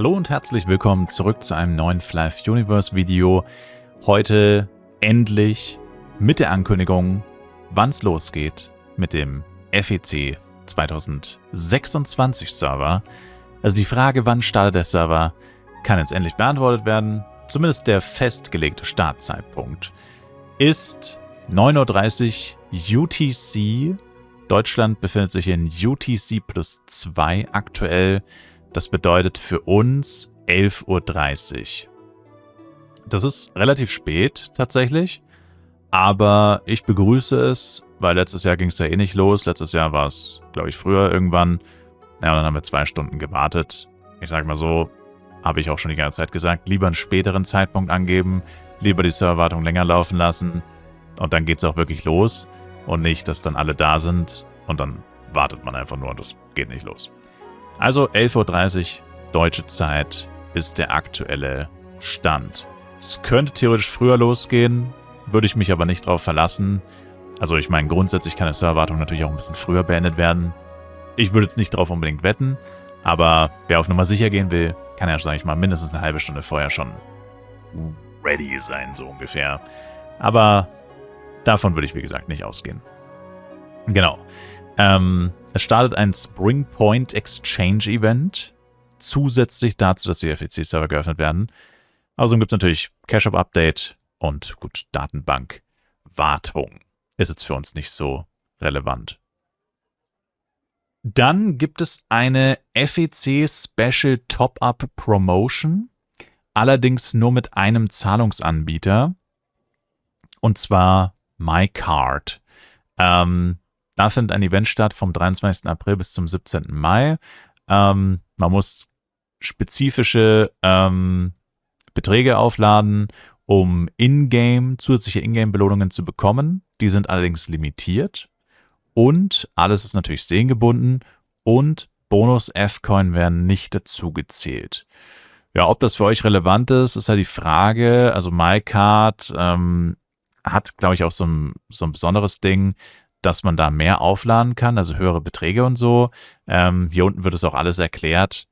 Hallo und herzlich willkommen zurück zu einem neuen Flive Universe Video. Heute endlich mit der Ankündigung, wann es losgeht mit dem FEC 2026 Server. Also die Frage, wann startet der Server, kann jetzt endlich beantwortet werden. Zumindest der festgelegte Startzeitpunkt ist 9:30 Uhr UTC. Deutschland befindet sich in UTC plus 2 aktuell. Das bedeutet für uns 11:30 Uhr. Das ist relativ spät tatsächlich, aber ich begrüße es, weil letztes Jahr ging es ja eh nicht los. Letztes Jahr war es, glaube ich, früher irgendwann. Ja, und dann haben wir 2 Stunden gewartet. Ich sage mal so, habe ich auch schon die ganze Zeit gesagt, lieber einen späteren Zeitpunkt angeben, lieber die Serverwartung länger laufen lassen und dann geht es auch wirklich los und nicht, dass dann alle da sind und dann wartet man einfach nur und das geht nicht los. Also 11:30 Uhr deutsche Zeit ist der aktuelle Stand. Es könnte theoretisch früher losgehen, würde ich mich aber nicht drauf verlassen. Also ich meine, grundsätzlich kann die Serverwartung natürlich auch ein bisschen früher beendet werden. Ich würde jetzt nicht drauf unbedingt wetten, aber wer auf Nummer sicher gehen will, kann ja, sage ich mal, mindestens eine halbe Stunde vorher schon ready sein, so ungefähr. Aber davon würde ich, wie gesagt, nicht ausgehen. Genau. Es startet ein Spring Point Exchange Event, zusätzlich dazu, dass die FEC-Server geöffnet werden. Außerdem gibt es natürlich Cache-Up-Update und gut, Datenbank-Wartung. Ist jetzt für uns nicht so relevant. Dann gibt es eine FEC Special Top-Up Promotion, allerdings nur mit einem Zahlungsanbieter, und zwar MyCard. Da findet ein Event statt vom 23. April bis zum 17. Mai. Man muss spezifische Beträge aufladen, um zusätzliche Ingame-Belohnungen zu bekommen. Die sind allerdings limitiert. Und alles ist natürlich seriengebunden und Bonus-F-Coin werden nicht dazugezählt. Ja, ob das für euch relevant ist, ist halt die Frage. Also MyCard hat, glaube ich, auch so ein besonderes Ding, dass man da mehr aufladen kann, also höhere Beträge und so. Hier unten wird es auch alles erklärt.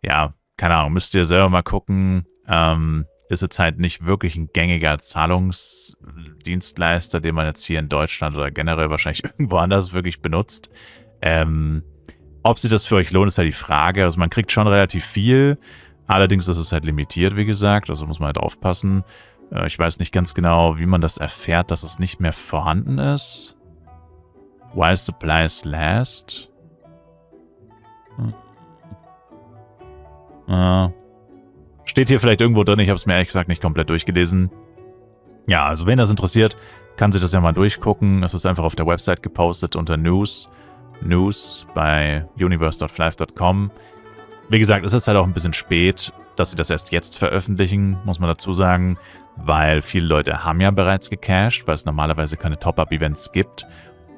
Ja, keine Ahnung, müsst ihr selber mal gucken. Ist jetzt halt nicht wirklich ein gängiger Zahlungsdienstleister, den man jetzt hier in Deutschland oder generell wahrscheinlich irgendwo anders wirklich benutzt. Ob sich das für euch lohnt, ist halt die Frage. Also man kriegt schon relativ viel, allerdings ist es halt limitiert, wie gesagt, also muss man halt aufpassen. Ich weiß nicht ganz genau, wie man das erfährt, dass es nicht mehr vorhanden ist. While supplies last. Steht hier vielleicht irgendwo drin, ich habe es mir ehrlich gesagt nicht komplett durchgelesen. Ja, also wen das interessiert, kann sich das ja mal durchgucken. Es ist einfach auf der Website gepostet unter News bei universe.flive.com. Wie gesagt, es ist halt auch ein bisschen spät, dass sie das erst jetzt veröffentlichen, muss man dazu sagen, weil viele Leute haben ja bereits gecached, weil es normalerweise keine Top-Up-Events gibt.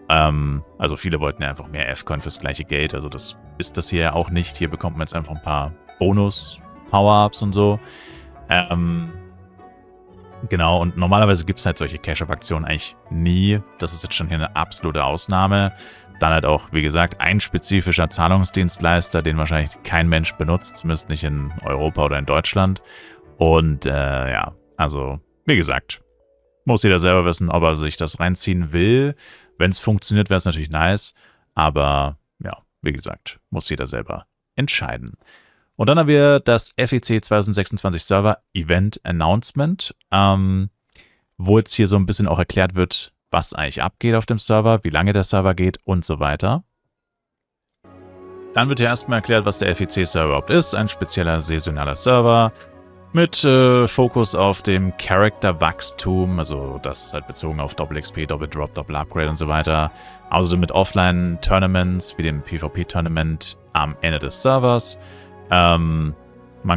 Also viele wollten ja einfach mehr F-Coin fürs gleiche Geld, also das ist das hier ja auch nicht. Hier bekommt man jetzt einfach ein paar Bonus-Power-Ups und so. Genau, und normalerweise gibt es halt solche Cash-Up-Aktionen eigentlich nie. Das ist jetzt schon hier eine absolute Ausnahme. Dann halt auch, wie gesagt, ein spezifischer Zahlungsdienstleister, den wahrscheinlich kein Mensch benutzt, zumindest nicht in Europa oder in Deutschland. Und ja, also wie gesagt, muss jeder selber wissen, ob er sich das reinziehen will. Wenn es funktioniert, wäre es natürlich nice. Aber ja, wie gesagt, muss jeder selber entscheiden. Und dann haben wir das FEC 2026 Server Event Announcement, wo jetzt hier so ein bisschen auch erklärt wird, was eigentlich abgeht auf dem Server, wie lange der Server geht und so weiter. Dann wird hier erstmal erklärt, was der FEC-Server überhaupt ist. Ein spezieller saisonaler Server mit Fokus auf dem Charakterwachstum, also das ist halt bezogen auf Doppel-XP, Doppel-Drop, Doppel-Upgrade und so weiter. Außerdem mit Offline-Tournaments wie dem PvP-Tournament am Ende des Servers. Man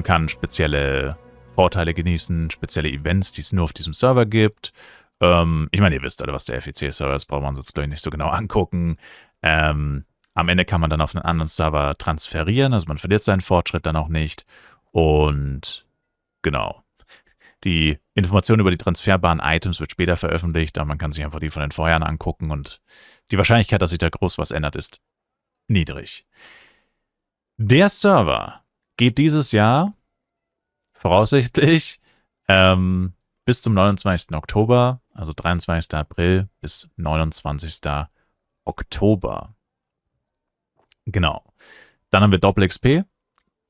kann spezielle Vorteile genießen, spezielle Events, die es nur auf diesem Server gibt. Ich meine, ihr wisst alle, was der FEC-Server ist, brauchen wir uns jetzt, glaube ich, nicht so genau angucken. Am Ende kann man dann auf einen anderen Server transferieren, also man verliert seinen Fortschritt dann auch nicht. Und genau. Die Information über die transferbaren Items wird später veröffentlicht, aber man kann sich einfach die von den Vorjahren angucken und die Wahrscheinlichkeit, dass sich da groß was ändert, ist niedrig. Der Server geht dieses Jahr voraussichtlich bis zum 29. Oktober, also 23. April bis 29. Oktober. Genau. Dann haben wir Doppel-XP,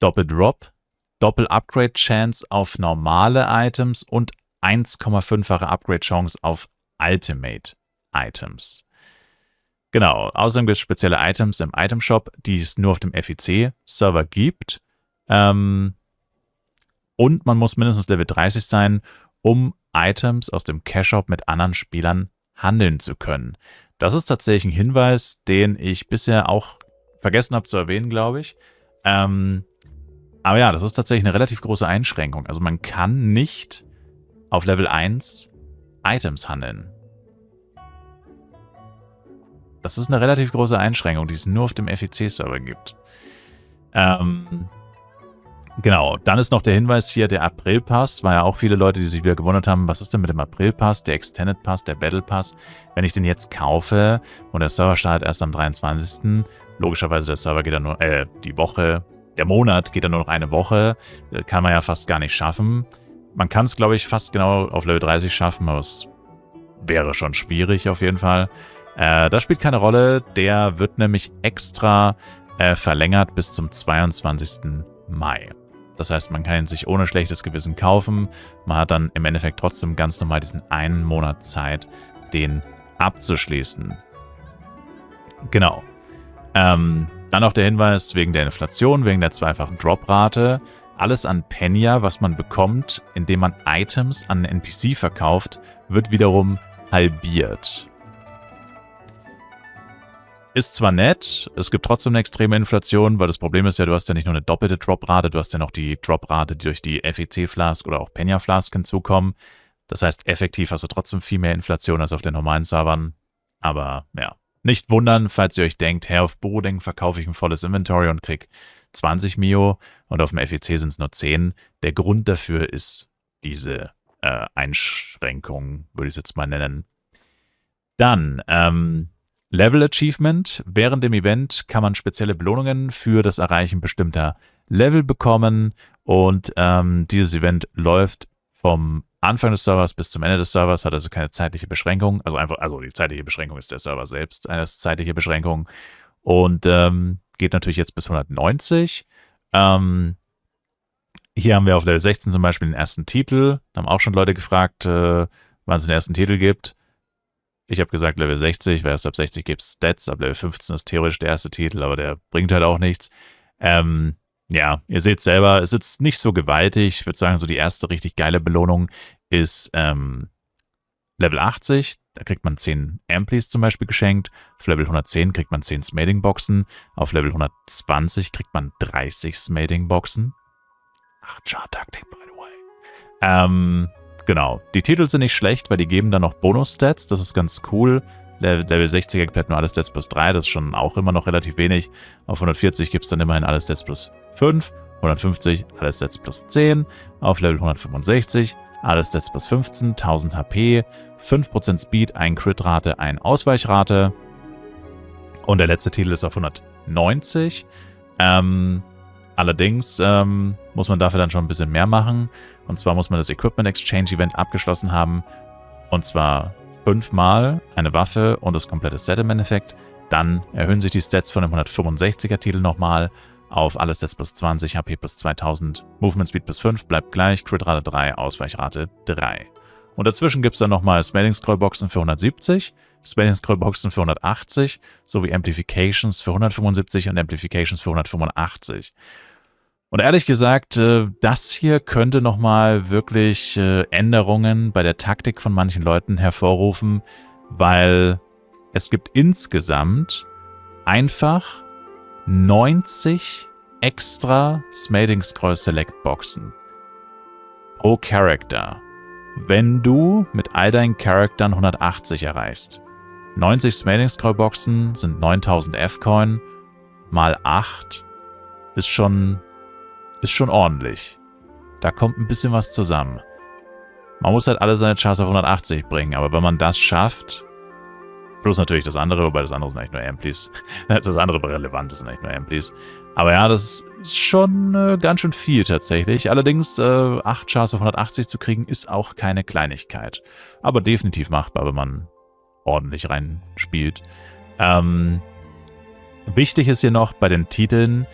Doppel-Drop, Doppel-Upgrade-Chance auf normale Items und 1,5-fache Upgrade-Chance auf Ultimate-Items. Genau. Außerdem gibt es spezielle Items im Itemshop, die es nur auf dem FEC-Server gibt. Und man muss mindestens Level 30 sein, um Items aus dem Cash-Shop mit anderen Spielern handeln zu können. Das ist tatsächlich ein Hinweis, den ich bisher auch vergessen habe zu erwähnen, glaube ich. Aber ja, das ist tatsächlich eine relativ große Einschränkung. Also man kann nicht auf Level 1 Items handeln. Das ist eine relativ große Einschränkung, die es nur auf dem FEC-Server gibt. Genau, dann ist noch der Hinweis hier, der April-Pass. War ja auch viele Leute, die sich wieder gewundert haben, was ist denn mit dem April-Pass, der Extended Pass, der Battle-Pass? Wenn ich den jetzt kaufe und der Server startet erst am 23., logischerweise der Server geht dann nur, die Woche, der Monat geht dann nur noch eine Woche, kann man ja fast gar nicht schaffen. Man kann es, glaube ich, fast genau auf Level 30 schaffen, aber es wäre schon schwierig auf jeden Fall. Das spielt keine Rolle, der wird nämlich extra verlängert bis zum 22. Mai. Das heißt, man kann ihn sich ohne schlechtes Gewissen kaufen. Man hat dann im Endeffekt trotzdem ganz normal diesen einen Monat Zeit, den abzuschließen. Genau. Dann noch der Hinweis wegen der Inflation, wegen der zweifachen Droprate. Alles an Penya, was man bekommt, indem man Items an einen NPC verkauft, wird wiederum halbiert. Ist zwar nett, es gibt trotzdem eine extreme Inflation, weil das Problem ist ja, du hast ja nicht nur eine doppelte Droprate, du hast ja noch die Droprate, die durch die FEC-Flask oder auch Penya-Flask hinzukommen. Das heißt, effektiv hast du trotzdem viel mehr Inflation als auf den normalen Servern. Aber ja, nicht wundern, falls ihr euch denkt, auf Borodeng verkaufe ich ein volles Inventory und krieg 20 Mio und auf dem FEC sind es nur 10. Der Grund dafür ist diese Einschränkung, würde ich es jetzt mal nennen. Dann, Level Achievement. Während dem Event kann man spezielle Belohnungen für das Erreichen bestimmter Level bekommen und dieses Event läuft vom Anfang des Servers bis zum Ende des Servers, hat also keine zeitliche Beschränkung. Also die zeitliche Beschränkung ist der Server selbst eine zeitliche Beschränkung und geht natürlich jetzt bis 190. Hier haben wir auf Level 16 zum Beispiel den ersten Titel. Da haben auch schon Leute gefragt, wann es den ersten Titel gibt. Ich habe gesagt Level 60, weil erst ab 60 gibt es Stats, ab Level 15 ist theoretisch der erste Titel, aber der bringt halt auch nichts. Ja, ihr seht selber, es ist jetzt nicht so gewaltig. Ich würde sagen, so die erste richtig geile Belohnung ist Level 80. Da kriegt man 10 Amplis zum Beispiel geschenkt. Auf Level 110 kriegt man 10 Smading-Boxen. Auf Level 120 kriegt man 30 Smading-Boxen. Ach, Char-Taktik, by the way. Genau, die Titel sind nicht schlecht, weil die geben dann noch Bonus-Stats, das ist ganz cool. Level 60er gibt halt nur alle Stats plus 3, das ist schon auch immer noch relativ wenig. Auf 140 gibt es dann immerhin alle Stats plus 5, 150 alle Stats plus 10, auf Level 165 alle Stats plus 15, 1000 HP, 5% Speed, 1 Crit-Rate, 1 Ausweichrate. Und der letzte Titel ist auf 190. Allerdings muss man dafür dann schon ein bisschen mehr machen. Und zwar muss man das Equipment Exchange Event abgeschlossen haben. Und zwar 5-mal eine Waffe und das komplette Set im Endeffekt. Dann erhöhen sich die Stats von dem 165er Titel nochmal auf alle Stats plus 20, HP plus 2000, Movement Speed plus 5, bleibt gleich, Crit-Rate 3, Ausweichrate 3. Und dazwischen gibt es dann nochmal Smelling-Scroll-Boxen für 170, Smelling-Scroll-Boxen für 180, sowie Amplifications für 175 und Amplifications für 185. Und ehrlich gesagt, das hier könnte nochmal wirklich Änderungen bei der Taktik von manchen Leuten hervorrufen, weil es gibt insgesamt einfach 90 extra Smading Scroll Select Boxen pro Charakter, wenn du mit all deinen Charaktern 180 erreichst. 90 Smading Scroll Boxen sind 9000 F-Coin mal 8 ist schon ordentlich. Da kommt ein bisschen was zusammen. Man muss halt alle seine Chars auf 180 bringen, aber wenn man das schafft, plus natürlich das andere, wobei das andere sind eigentlich nur Amplis, das andere relevant sind eigentlich nur Amplis, Aber ja, das ist schon ganz schön viel tatsächlich. Allerdings 8 Chars auf 180 zu kriegen, ist auch keine Kleinigkeit. Aber definitiv machbar, wenn man ordentlich reinspielt. Wichtig ist hier noch bei den Titeln,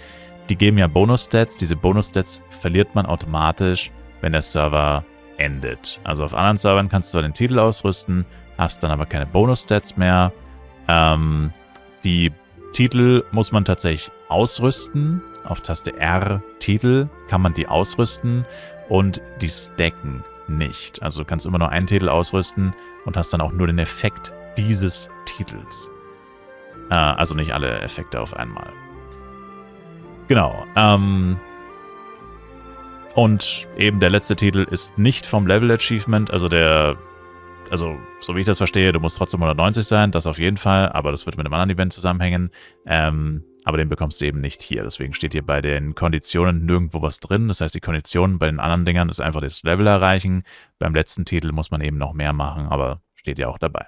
die geben ja Bonus-Stats. Diese Bonus-Stats verliert man automatisch, wenn der Server endet. Also auf anderen Servern kannst du zwar den Titel ausrüsten, hast dann aber keine Bonus-Stats mehr. Die Titel muss man tatsächlich ausrüsten. Auf Taste R Titel kann man die ausrüsten und die stacken nicht. Also du kannst immer nur einen Titel ausrüsten und hast dann auch nur den Effekt dieses Titels. Also nicht alle Effekte auf einmal. Genau. Und eben der letzte Titel ist nicht vom Level Achievement, also so wie ich das verstehe, du musst trotzdem 190 sein, das auf jeden Fall, aber das wird mit einem anderen Event zusammenhängen. Aber den bekommst du eben nicht hier. Deswegen steht hier bei den Konditionen nirgendwo was drin. Das heißt, die Konditionen bei den anderen Dingern ist einfach das Level erreichen. Beim letzten Titel muss man eben noch mehr machen, aber steht ja auch dabei.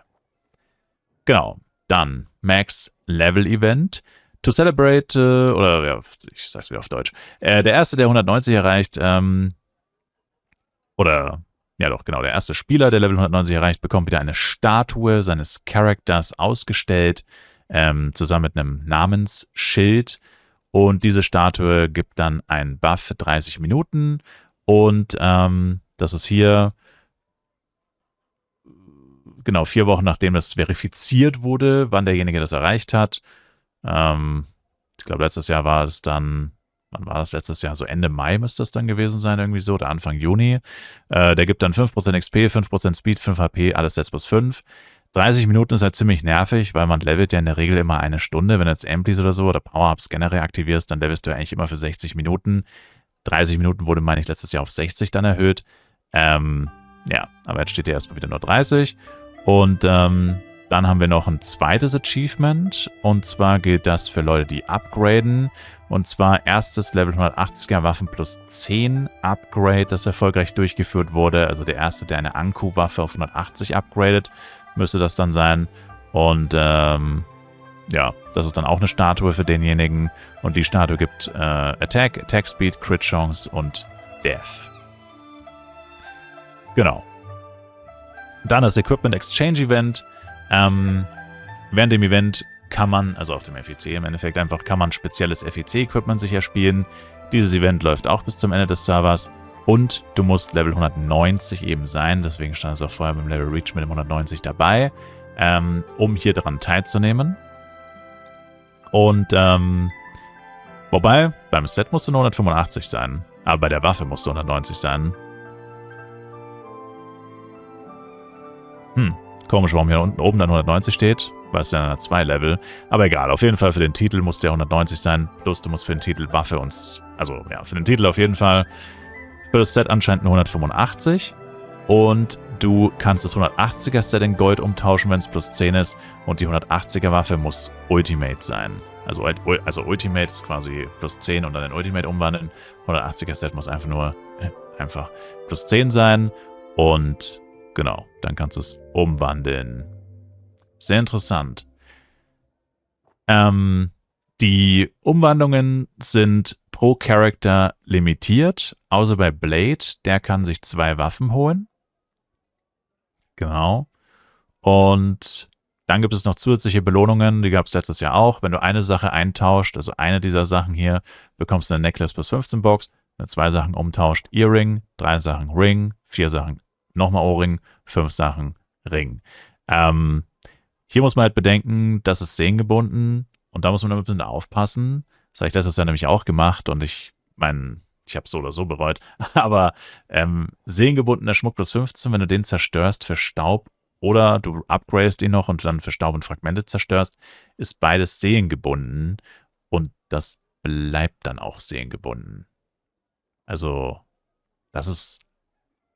Genau. Dann Max Level Event. To celebrate, oder ja, ich sag's wieder auf Deutsch. Der erste, der 190 erreicht, der erste Spieler, der Level 190 erreicht, bekommt wieder eine Statue seines Charakters ausgestellt, zusammen mit einem Namensschild. Und diese Statue gibt dann einen Buff für 30 Minuten. Und das ist hier, genau, 4 Wochen nachdem das verifiziert wurde, wann derjenige das erreicht hat. Ich glaube, letztes Jahr war es dann, wann war das letztes Jahr? So Ende Mai müsste das dann gewesen sein, irgendwie so, oder Anfang Juni. Der gibt dann 5% XP, 5% Speed, 5 HP, alles Stats plus 5. 30 Minuten ist halt ziemlich nervig, weil man levelt ja in der Regel immer eine Stunde. Wenn du jetzt Amplis oder so oder Power-Ups generell aktivierst, dann levelst du ja eigentlich immer für 60 Minuten. 30 Minuten wurde, meine ich, letztes Jahr auf 60 dann erhöht. Ja, aber jetzt steht hier erstmal wieder nur 30. Und dann haben wir noch ein zweites Achievement. Und zwar gilt das für Leute, die upgraden. Und zwar erstes Level 180er Waffen plus 10 Upgrade, das erfolgreich durchgeführt wurde. Also der erste, der eine Anku-Waffe auf 180 upgradet, müsste das dann sein. Und ja, das ist dann auch eine Statue für denjenigen. Und die Statue gibt Attack, Attack Speed, Crit Chance und Death. Genau. Dann das Equipment Exchange Event. Während dem Event kann man, also auf dem FEC im Endeffekt einfach, kann man spezielles FEC-Equipment sich erspielen. Dieses Event läuft auch bis zum Ende des Servers und du musst Level 190 eben sein, deswegen stand es auch vorher beim Level Reach mit dem 190 dabei, um hier daran teilzunehmen. Und, wobei, beim Set musst du nur 185 sein, aber bei der Waffe musst du 190 sein. Komisch, warum hier unten oben dann 190 steht, weil es ja 2 Level. Aber egal, auf jeden Fall für den Titel muss der 190 sein. Plus du musst für den Titel Waffe und... Also ja, für den Titel auf jeden Fall. Für das Set anscheinend nur 185. Und du kannst das 180er Set in Gold umtauschen, wenn es plus 10 ist. Und die 180er Waffe muss Ultimate sein. Also Ultimate ist quasi plus 10 und dann in Ultimate umwandeln. 180er Set muss einfach nur plus 10 sein. Und... Genau, dann kannst du es umwandeln. Sehr interessant. Die Umwandlungen sind pro Charakter limitiert, außer bei Blade, der kann sich 2 Waffen holen. Genau. Und dann gibt es noch zusätzliche Belohnungen, die gab es letztes Jahr auch. Wenn du eine Sache eintauscht, also eine dieser Sachen hier, bekommst du eine Necklace plus 15 Box. Wenn du 2 Sachen umtauscht, Earring, 3 Sachen Ring, 4 Sachen nochmal Ohrring, 5 Sachen Ring. Hier muss man halt bedenken, das ist sehengebunden und da muss man ein bisschen aufpassen. Das habe ich letztes Jahr nämlich auch gemacht und ich habe es so oder so bereut. Aber sehengebundener Schmuck plus 15, wenn du den zerstörst für Staub oder du upgradest ihn noch und dann für Staub und Fragmente zerstörst, ist beides sehengebunden und das bleibt dann auch sehengebunden. Also, das ist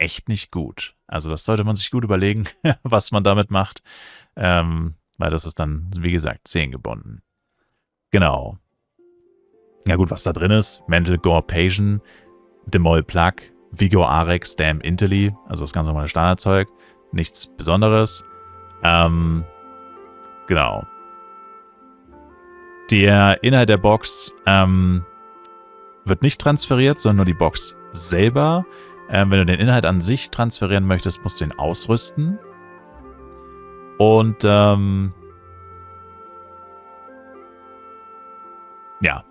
echt nicht gut. Also das sollte man sich gut überlegen, was man damit macht, weil das ist dann, wie gesagt, sehengebunden. Genau. Ja gut, was da drin ist, Mental Gore Pasian, Demol Plug, Vigor Arex, Damn Inteli, also das ganz normale Standardzeug, nichts Besonderes. Genau. Der Inhalt der Box wird nicht transferiert, sondern nur die Box selber. Wenn du den Inhalt an sich transferieren möchtest, musst du ihn ausrüsten. Und ja,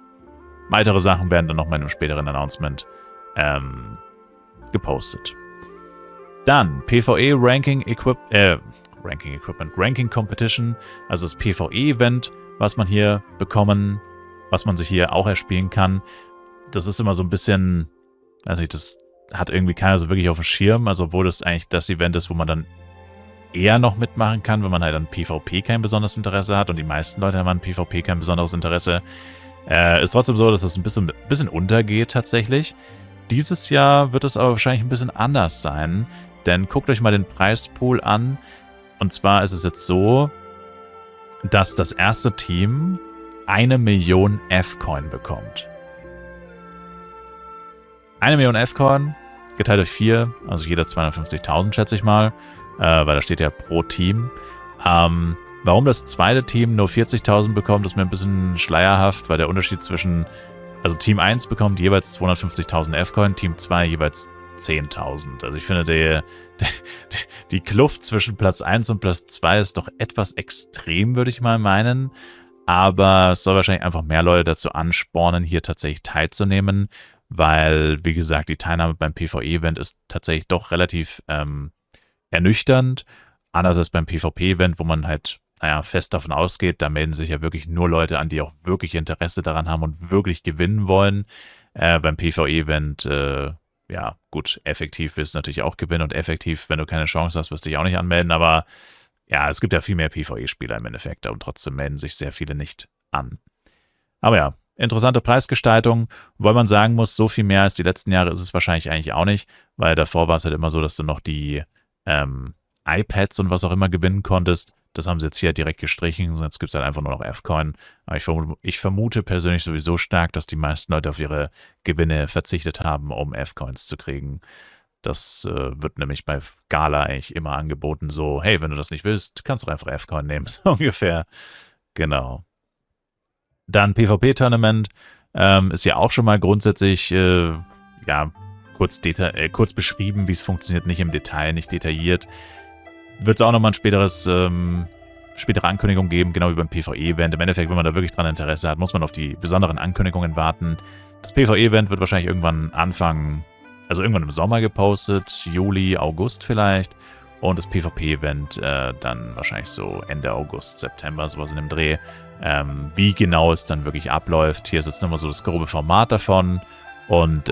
weitere Sachen werden dann noch mal in einem späteren Announcement gepostet. Dann PvE Ranking Equipment, Ranking Competition, also das PvE-Event, was man hier bekommen, was man sich hier auch erspielen kann. Das ist immer so ein bisschen, also das hat irgendwie keiner so wirklich auf dem Schirm, also obwohl das eigentlich das Event ist, wo man dann eher noch mitmachen kann, wenn man halt an PvP kein besonderes Interesse hat und die meisten Leute haben an PvP kein besonderes Interesse. Ist trotzdem so, dass es ein bisschen untergeht tatsächlich. Dieses Jahr wird es aber wahrscheinlich ein bisschen anders sein, denn guckt euch mal den Preispool an. Und zwar ist es jetzt so, dass das erste Team 1 Million F-Coin bekommt. 1 Million F-Coin geteilt durch 4, also jeder 250.000 schätze ich mal, weil da steht ja pro Team. Warum das zweite Team nur 40.000 bekommt, ist mir ein bisschen schleierhaft, weil der Unterschied zwischen, also Team 1 bekommt jeweils 250.000 F-Coin, Team 2 jeweils 10.000. Also ich finde, die Kluft zwischen Platz 1 und Platz 2 ist doch etwas extrem, würde ich mal meinen. Aber es soll wahrscheinlich einfach mehr Leute dazu anspornen, hier tatsächlich teilzunehmen, weil, wie gesagt, die Teilnahme beim PvE-Event ist tatsächlich doch relativ ernüchternd. Anders als beim PvP-Event, wo man halt, naja, fest davon ausgeht, da melden sich ja wirklich nur Leute an, die auch wirklich Interesse daran haben und wirklich gewinnen wollen. Beim PvE-Event, ja, gut, effektiv wirst du natürlich auch gewinnen und effektiv, wenn du keine Chance hast, wirst du dich auch nicht anmelden, aber ja, es gibt ja viel mehr PvE-Spieler im Endeffekt und trotzdem melden sich sehr viele nicht an. Aber ja, interessante Preisgestaltung, wobei man sagen muss, so viel mehr als die letzten Jahre ist es wahrscheinlich eigentlich auch nicht, weil davor war es halt immer so, dass du noch die iPads und was auch immer gewinnen konntest. Das haben sie jetzt hier direkt gestrichen, jetzt gibt es halt einfach nur noch F-Coin. Aber ich vermute persönlich sowieso stark, dass die meisten Leute auf ihre Gewinne verzichtet haben, um F-Coins zu kriegen. Das wird nämlich bei Gala eigentlich immer angeboten, so, hey, wenn du das nicht willst, kannst du einfach F-Coin nehmen, so ungefähr. Genau. Dann PvP-Tournament ist ja auch schon mal grundsätzlich, ja, kurz beschrieben, wie es funktioniert, nicht im Detail, nicht detailliert. Wird es auch nochmal ein spätere Ankündigung geben, genau wie beim PvE-Event. Im Endeffekt, wenn man da wirklich dran Interesse hat, muss man auf die besonderen Ankündigungen warten. Das PvE-Event wird wahrscheinlich irgendwann irgendwann im Sommer gepostet, Juli, August vielleicht. Und das PvP-Event dann wahrscheinlich so Ende August, September, sowas in dem Dreh. Wie genau es dann wirklich abläuft. Hier ist jetzt nochmal so das grobe Format davon. Und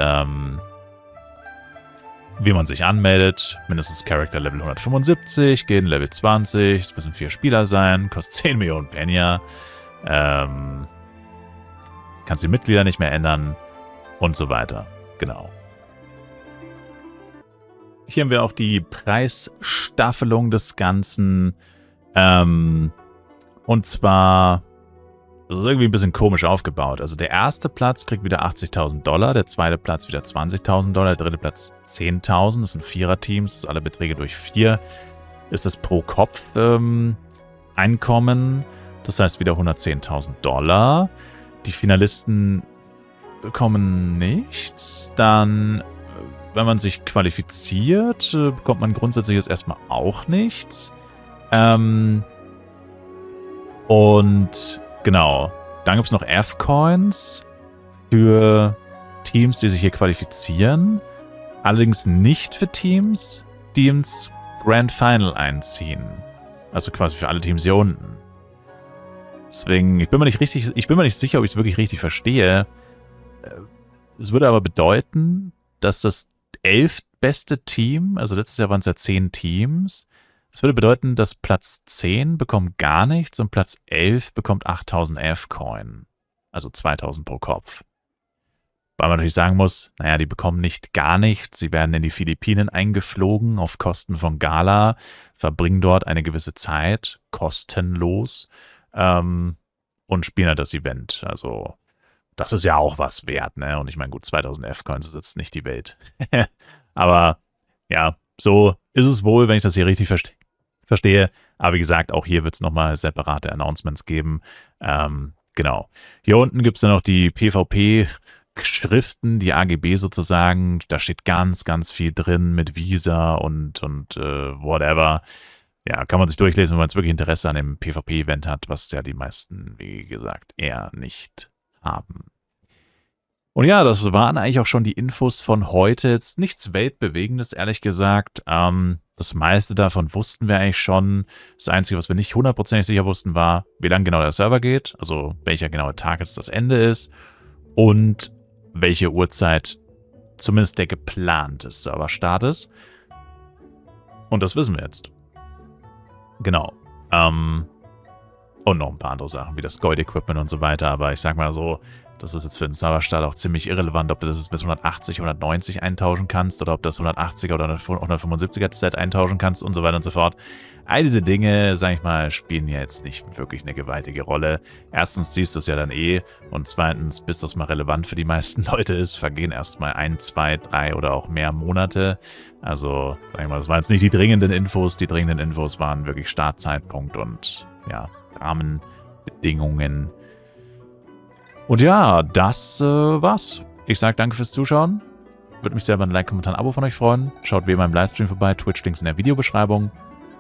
wie man sich anmeldet, mindestens Character Level 175, gehen Level 20, es müssen 4 Spieler sein, kostet 10 Millionen Penya, kannst die Mitglieder nicht mehr ändern und so weiter. Genau. Hier haben wir auch die Preisstaffelung des Ganzen, und zwar, das ist irgendwie ein bisschen komisch aufgebaut. Also der erste Platz kriegt wieder $80.000, der zweite Platz wieder $20.000, der dritte Platz 10.000. Das sind Viererteams, das sind alle Beträge durch 4. Ist es pro Kopf Einkommen, das heißt wieder $110.000. Die Finalisten bekommen nichts. Dann, wenn man sich qualifiziert, bekommt man grundsätzlich jetzt erstmal auch nichts. Und genau, dann gibt es noch F-Coins für Teams, die sich hier qualifizieren. Allerdings nicht für Teams, die ins Grand Final einziehen. Also quasi für alle Teams hier unten. Deswegen, ich bin mir nicht sicher, ob ich es wirklich richtig verstehe. Es würde aber bedeuten, dass das 11. beste Team, also letztes Jahr waren es ja 10 Teams, das würde bedeuten, dass Platz 10 bekommt gar nichts und Platz 11 bekommt 8.000 F-Coin. Also 2.000 pro Kopf. Weil man natürlich sagen muss, naja, die bekommen nicht gar nichts. Sie werden in die Philippinen eingeflogen auf Kosten von Gala, verbringen dort eine gewisse Zeit, kostenlos, und spielen halt das Event. Also das ist ja auch was wert, ne? Und ich meine, gut, 2.000 F-Coins ist jetzt nicht die Welt. Aber ja, so ist es wohl, wenn ich das hier richtig verstehe. Aber wie gesagt, auch hier wird es nochmal separate Announcements geben. Genau. Hier unten gibt es dann noch die PvP-Schriften, die AGB sozusagen. Da steht ganz, ganz viel drin mit Visa und whatever. Ja, kann man sich durchlesen, wenn man jetzt wirklich Interesse an dem PvP-Event hat, was ja die meisten, wie gesagt, eher nicht haben. Und ja, das waren eigentlich auch schon die Infos von heute. Jetzt nichts Weltbewegendes, ehrlich gesagt. Das meiste davon wussten wir eigentlich schon. Das Einzige, was wir nicht hundertprozentig sicher wussten, war, wie lang genau der Server geht, also welcher genaue Tag jetzt das Ende ist und welche Uhrzeit zumindest der geplante Serverstart ist. Und das wissen wir jetzt. Genau. Und noch ein paar andere Sachen, wie das Gold-Equipment und so weiter. Aber ich sag mal so, das ist jetzt für den Serverstart auch ziemlich irrelevant, ob du das bis 180, 190 eintauschen kannst oder ob du das 180er oder 175er Set eintauschen kannst und so weiter und so fort. All diese Dinge, sag ich mal, spielen ja jetzt nicht wirklich eine gewaltige Rolle. Erstens siehst du es ja dann eh und zweitens, bis das mal relevant für die meisten Leute ist, vergehen erstmal 1, 2, 3 oder auch mehr Monate. Also, sag ich mal, das waren jetzt nicht die dringenden Infos. Die dringenden Infos waren wirklich Startzeitpunkt und ja, Rahmenbedingungen. Und ja, das war's. Ich sage danke fürs Zuschauen. Würde mich sehr über ein Like, Kommentar, ein Abo von euch freuen. Schaut wie immer im Livestream vorbei, Twitch-Links in der Videobeschreibung.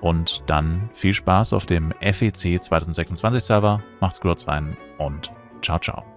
Und dann viel Spaß auf dem FEC 2026 Server. Macht's gut rein und ciao, ciao.